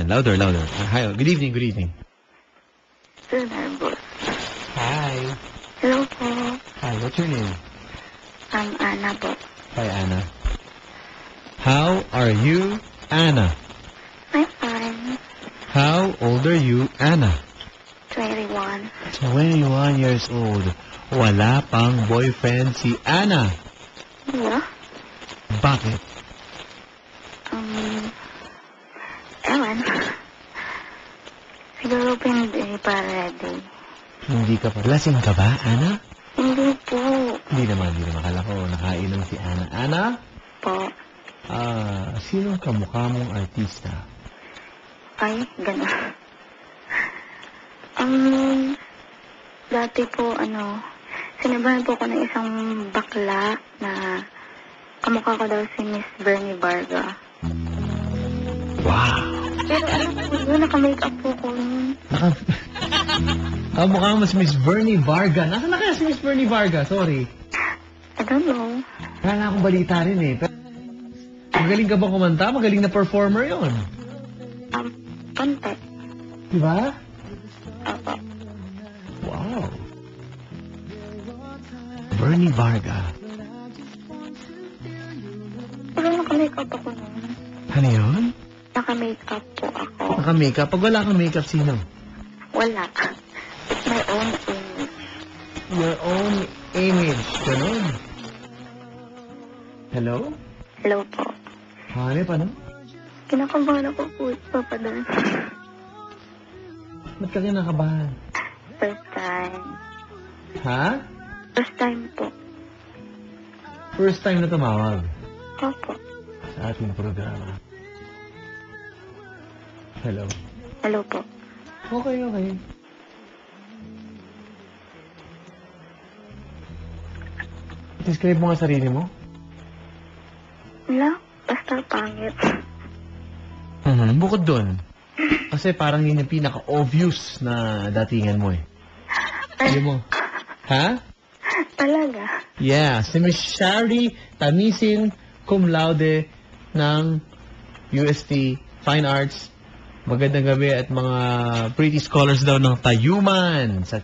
Louder, louder. Hi, good evening, good evening. Sir Nervous. Hi. Hello po. Hi, what's your name? I'm Ana po. Hi, Anna. How are you, Anna? I'm fine. How old are you, Anna? 21. 21 years old. Wala pang boyfriend si Anna. Yeah? Bakit? Ewan. Siguro po hindi pa ready. Hindi ka pa. Lasing ka ba, Anna? Hindi po. Hindi naman. Akala ko nakainom si Anna. Anna? Po. Sinong kamukha mong artista? Ay, gano'n. Dati po, sinabahan po ko ng isang bakla na kamukha ko daw si Miss Bernie Varga. Wow! Pero po yun, naka-makeup po ko nun. Kamukha mo si Miss Bernie Varga. Nasaan na kaya si Miss Bernie Varga? Sorry. I don't know. Wala na akong balita rin eh. Pero, magaling ka bang kumanta? Magaling na performer yon. Konti. Diba? Opo. Wow. Bernie Varga. Pero naka-makeup ako nun. Ano yun? Naka-makeup po ako. Naka-makeup. Pag wala kang makeup, sino? Wala. It's my own image. Your own image. Ganun. Hello? Hello po. Hanep, ano? Kinakabahan ako po, Papa Dan. Ba't ka kinakabahan? First time. Ha? First time po. First time na tumawag Opo. sa ating programa. Hello? Hello po. Okay. Describe mo nga sarili mo. Wala. Basta pangit. Bukod doon. Kasi parang yun yung pinaka-obvious na datingan mo eh. Hindi mo. Ha? Talaga. Yeah. Si Miss Shari Tamisin, cum laude ng UST Fine Arts. Magandang gabi at mga pretty scholars daw ng Tayuman sa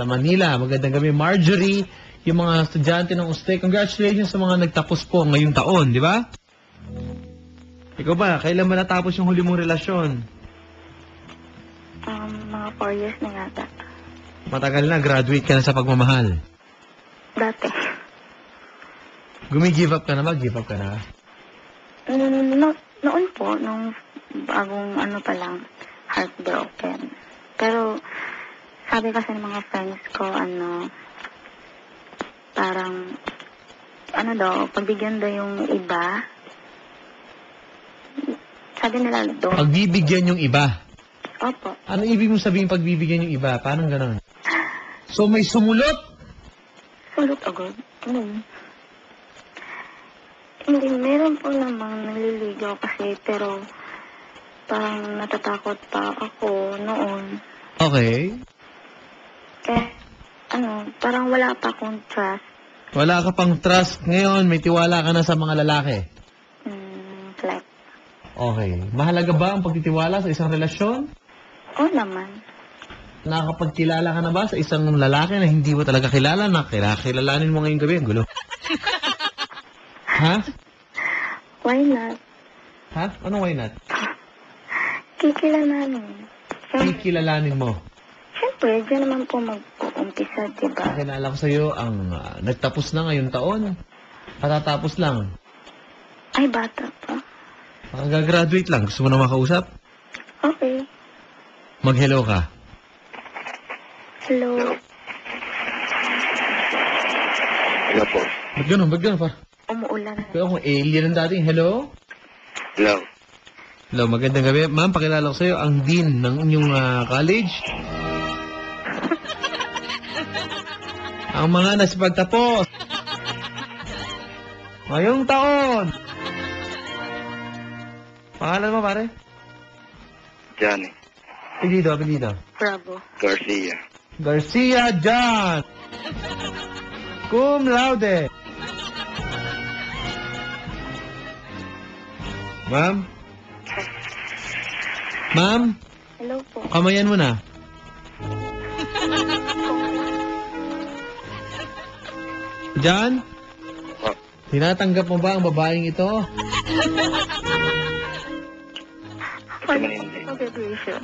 Manila. Magandang gabi, Marjorie. Yung mga estudyante ng UST. Congratulations sa mga nagtapos po ngayong taon, di ba? Ikaw ba, kailan ba natapos yung huli mong relasyon? Mga 4 years na yata. Matagal na, graduate ka na sa pagmamahal. Dati. Gumi-give up ka na ba? Give up ka na? Noon po, nung bagong pa lang, heartbroken. Pero, sabi kasi ng mga friends ko, parang, pagbigyan daw yung iba. Sabi nila doon. Pagbibigyan yung iba? Opo. Ano ibig mong sabihin pagbibigyan yung iba? Paano ganon? So may sumulot? Sulot agad. Hindi, meron po namang naliligaw kasi, pero parang natatakot pa ako noon. Okay. Eh, parang wala pa akong trust. Wala ka pang trust ngayon, may tiwala ka na sa mga lalaki. Like, Okay. Mahalaga ba ang pagtitiwala sa isang relasyon? oo naman. Nakakapagkilala ka na ba sa isang lalaki na hindi mo talaga kilala na kilalanin mo ngayong gabi? Ang gulo. Ha? Why not? Ha? Anong why not? Kikilalanin. Kikilalanin mo. Siyempre, dyan naman po mag-uumpisa, diba? Nakilala ko sa'yo ang nagtapos na ngayong taon. Patatapos lang. Ay, bata pa. Gagraduate lang. Gusto mo na makausap? Okay. Mag-hello ka. Hello. Hello po. Ba't ganun pa? Umuulan. Pero kung alien ang dating, hello? Hello. Hello, magandang gabi. Ma'am, pakilala ko sa'yo ang dean ng inyong college. Ang mga nasipagtapos. Ngayong taon. Pangalan mo, pare? Johnny. Apelido. Bravo. Garcia. Garcia John. Cum laude. Ma'am? Ma'am, Hello po. kamayan mo na. John, Po. tinatanggap mo ba ang babaeng ito? Naman hindi. Graduation.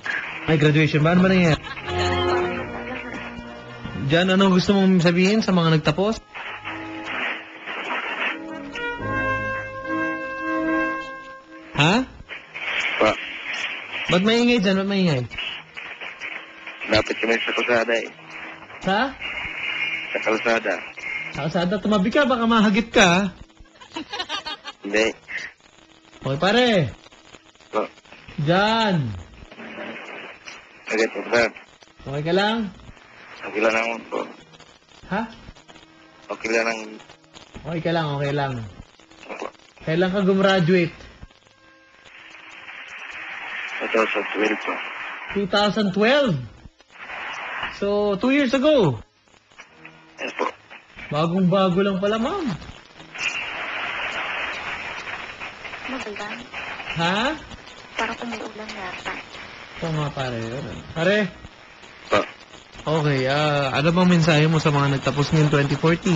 Ay, graduation ba? Ano ba nangyayari? John, ano gusto mong sabihin sa mga nagtapos? Ha? Pa. Ba't maingay dyan? Ba't maingay? Dapat kami sa kalsada eh. Sa? Sa kalsada. Sa kalsada, tumabi ka. Baka mahagip ka. Hindi. Okay, pare. Po. John. Agad po, sir. Okay ka lang? Okay lang naman po. Ha? Okay lang ang... Okay ka lang, okay lang. Opo. Kailan ka gumraduate? 2012 po. 2012. So, 2 years ago. Yes po. Bagong-bago lang pala, ma'am. Ano ba yan? Ha? Parang umuulan yata. Oo nga, pare. Pare, Po. okay. Ano bang mensahe mo sa mga nagtapos ngayong 2014?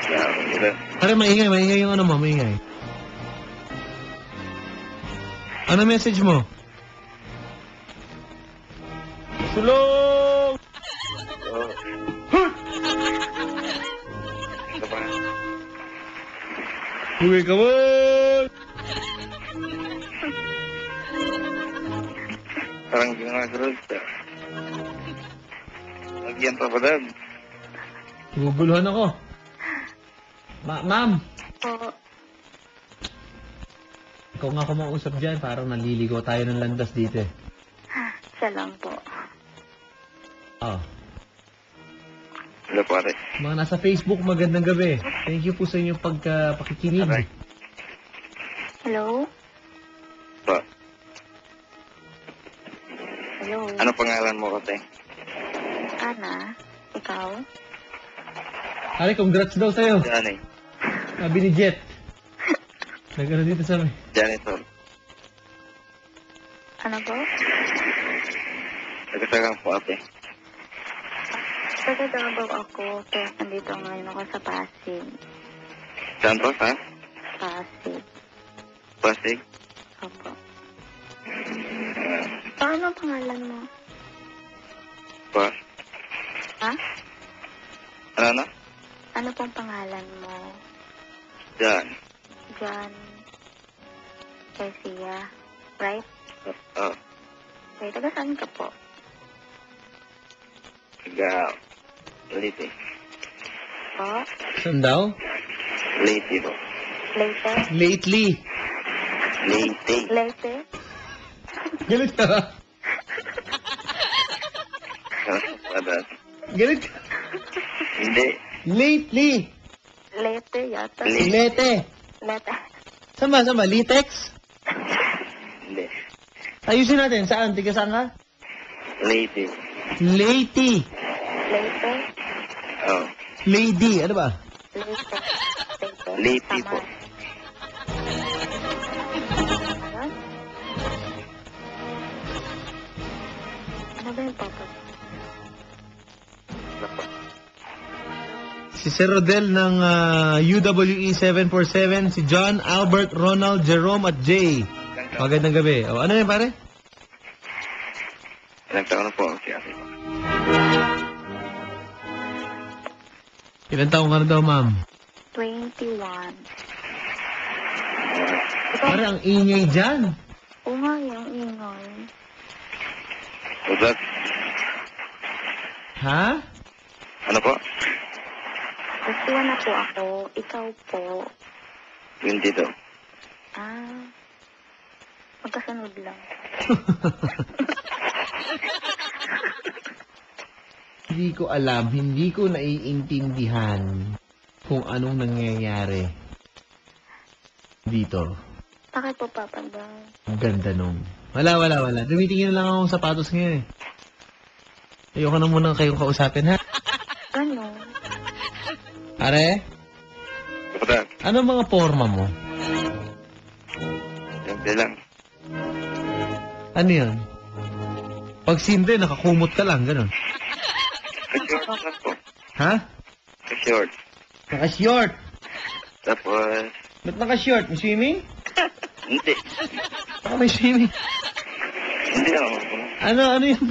Yeah, okay lang. Pare, maingay yung ano mo, maingay. Ano message mo? Sulong! Oo. Ano ba? Uwi ka mo! Parang ginagarod ka. Lagyan pa ba dad? Guguluhan ako. Ma'am, Po. ikaw nga kumausap dyan. Parang naliligaw tayo ng landas dito eh. Siya lang po. Oh. Hello pare. Mga nasa Facebook, magandang gabi. Thank you po sa inyong pakikinig. Aray. Hello? Po. Hello? Ano pangalan mo kasi? Ana? Ikaw? Pare, congrats daw sa'yo. Johnny. Sabi ni Jet. Nagano dito sa amin. Janitor. Ano po? Nagkasagang po ate. Taga-Davao ako, kaya nandito ngayon ako sa Pasig. Santos ha? Pasig. Pasig? Opo. Ano ang pangalan mo? Pa. Ha? Ano na? Ano pong pangalan mo? Jan. John Garcia, right? Oh. Okay, taga saan ka po? Taga. Liti. Po? Saan daw? Liti po. Leyte? Lately. Liti. Leyte? Galit ka? Ano? Galit ka? Hindi. Lately. Leyte yata. Lete. Leyte. Saan ba? Litex? Hindi. Ayusin natin. Saan? Tiga saan ka? Liti. Lady. Leyte? Oh. Lady. Ano ba? Leyte. Liti po. Yan? Ano ba yung papa? Ano po? Si Sir Rodel ng UWE 747, si John, Albert, Ronald, Jerome at Jay. Magandang gabi. O, ano yan pare? Ilang taon na po si ate ko? Ilan taong ka na daw, ma'am? 21. Ikaw? Pare, ang ingay dyan. Oo nga, yung ingay. Ugat. Ha? Ano po? 21 na po ako. Ikaw po. 22. Ah. Magkasunod lang. Hindi ko alam, hindi ko naiintindihan kung anong nangyayari dito. Bakit po, Papa daw? Ang ganda nung. Wala. Tumitingin lang akong sapatos ngayon eh. Ayoko na muna kayong kausapin, ha? Ano? Pare, Kapatid. ano mga forma mo? Simple lang. Ano yun? Pag simple, nakakumot ka lang, ganun. Ka-short lang po. Ha? Ka-short. Naka-short. Tapos, Ba't naka-short? May swimming? hindi. Baka may swimming. Hindi ako. Ano yun?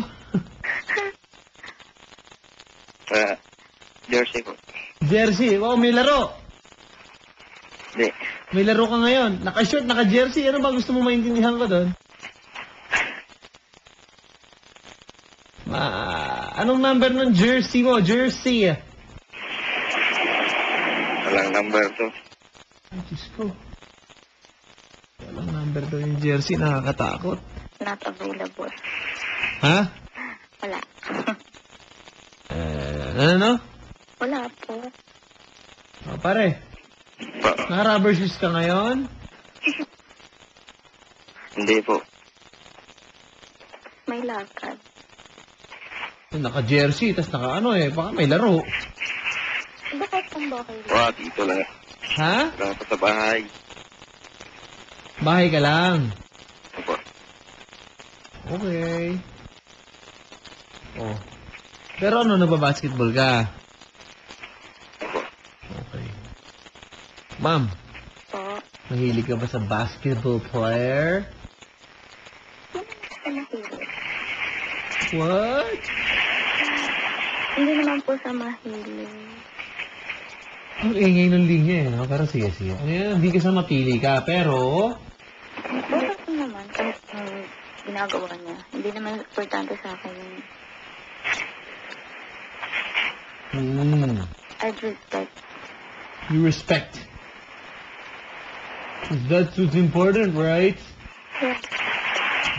Jersey po. Jersey. Wow, may laro. Hindi. May laro ka ngayon. Naka-short, naka-jersey. Ano ba gusto mo maintindihan ko doon? Anong number ng jersey mo? Jersey. Walang number to. Ay, Diyos ko. Walang number daw yung jersey. Nakakatakot. Not available. Ha? Wala. Ano? Wala po. Oh, pare, Pa. naka-rubber shoes ka ngayon? Hindi po. May lakad. Naka-jersey, tas naka-ano baka may laro. Bakit ang bakay lang? Wow, dito lang. Ha? Lang po sa bahay. Bahay ka lang. Opo. Okay. Oh. Pero ano, nagbabasketball ka? Opo. Okay. Ma'am, Po. mahilig ka ba sa basketball player? Sa mahilig. What? Hindi naman po sa mahilig. Ang ingay ng linya no? Pero sige. Ano yan? Hindi ka sa mapili ka, pero... Okay po naman kahit ginagawa niya. Hindi naman importante sa akin yun. I'd respect. You respect. 'Cause that's what's important, right? Yeah.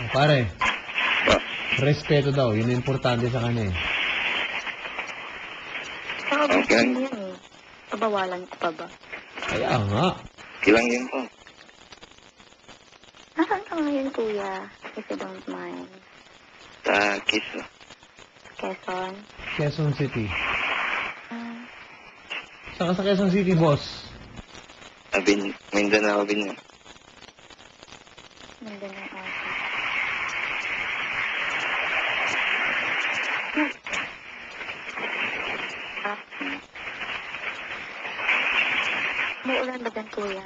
Oh, pare, Pa. respeto daw. Yun ang importante sa kanya Saka gusto Okay. niya yan eh. Pabawalan ko pa ba? Kaya nga. Kilang yun po. Nasaan ka ngayon, kuya? If you don't mind. Sa Kiss. Quezon? Quezon City. Ah, Saka sa Quezon City, boss. Mindanao Avenue. Mindanao ako. Muulan ba dyan, kuya?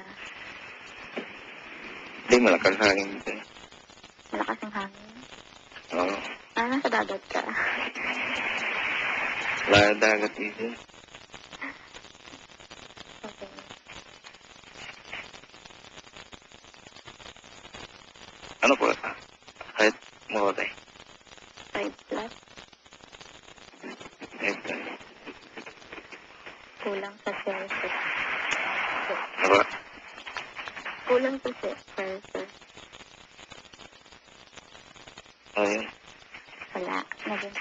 Hindi, malakas hangin dito. Malakas ang hangin. Oo. Nasa dagat ka. Wala dagat dito. Okay. Ano po? Kahit mo tayo. 5 plus. Kulang sa selfie. Ano ba? Kulang sa selfie. Ayun. Wala. Naging.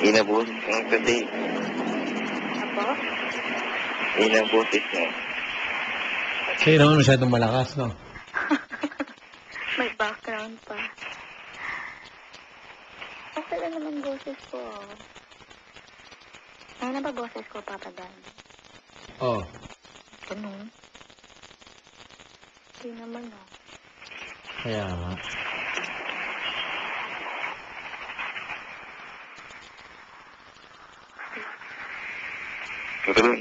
Inabutis mo kasi. Apo? Inabutis mo. Sa'yo naman masyadong malakas, no? May background pa. Okay lang naman boses ko. Ano ba boses ko, Papa Dan? Oh. Ganun. Hindi naman, oh. Kaya nga. Tutuloy.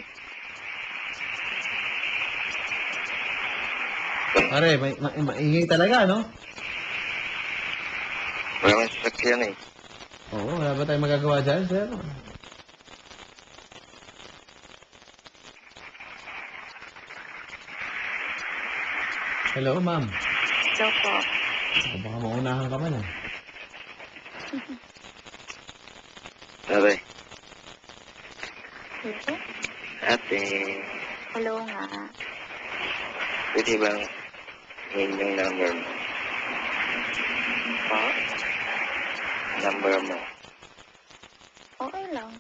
Pare, maingay talaga, no? Wala kang sasakyan eh. Oo, wala ba tayong magagawa dyan, sir? Hello, ma'am. So po. O, baka maunahan ka man, Sabi, Hello? ate, Hello nga. pwede bang yun yung number mo? Po? Number mo. Okay lang.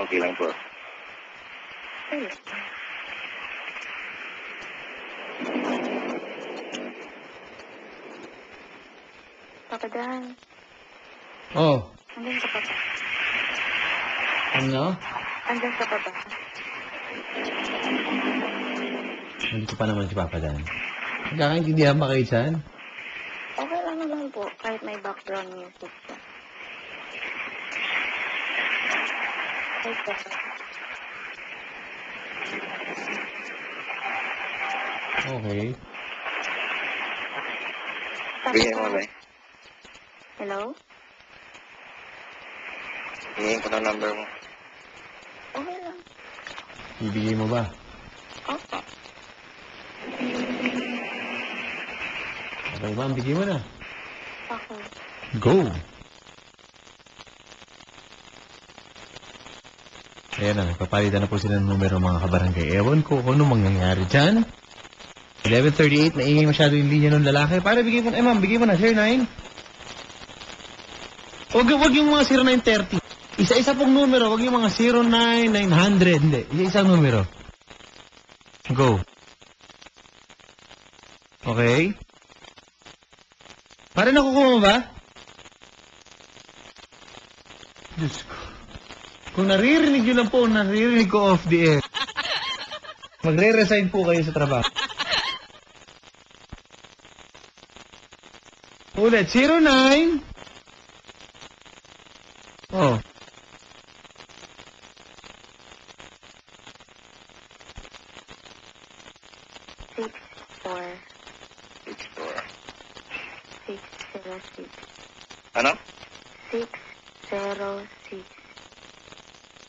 Okay lang po. Okay lang. Papa Dan, Oh, andun ka pa ba? ano? Andyan sa baba. Nandito pa naman si Papa Dan. Nagkakaintindihan ba kayo dyan? Okay lang naman po, kahit may background music siya. Ay, kasi. Okay. Bigyan mo ba eh? Hello? Bigyan ko ng number mo. Okay lang. Ibigay mo ba? Opo. Okay, ma'am, bigay mo na. Okay. Go! Ayan na, nagpapalitan na po sila ng numero mga kabarangay. Ewan ko kung anong mangyayari dyan. 11:38, naingay masyado yung linya ng lalaki. Para bigay mo na, ma'am, bigay mo na, 09. Wag yung mga 0930. Isa-isa pong numero, wag yung mga 09900. Hindi, isa-isang numero. Go. Okay. Para nakukuha mo ba? Diyos ko. Kung naririnig nyo lang po, naririnig ko off the air. Magre-resign po kayo sa trabaho. Ulit, 09. Oh. 64. 64606. Ano? 606.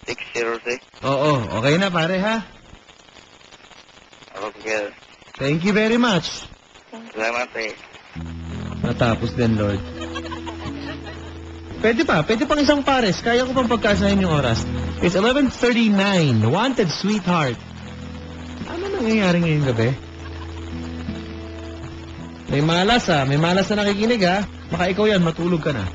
606. Oo, okay na pare ha. Okay. Thank you very much. Salamat eh. Natapos din, Lord. Pwede pang isang pares. Kaya ko pang pagkasahin yung oras. It's 11:39. Wanted sweetheart. Ano nangyayari ngayong gabi? May malas na nakikinig ha. Baka ikaw yan, matulog ka na.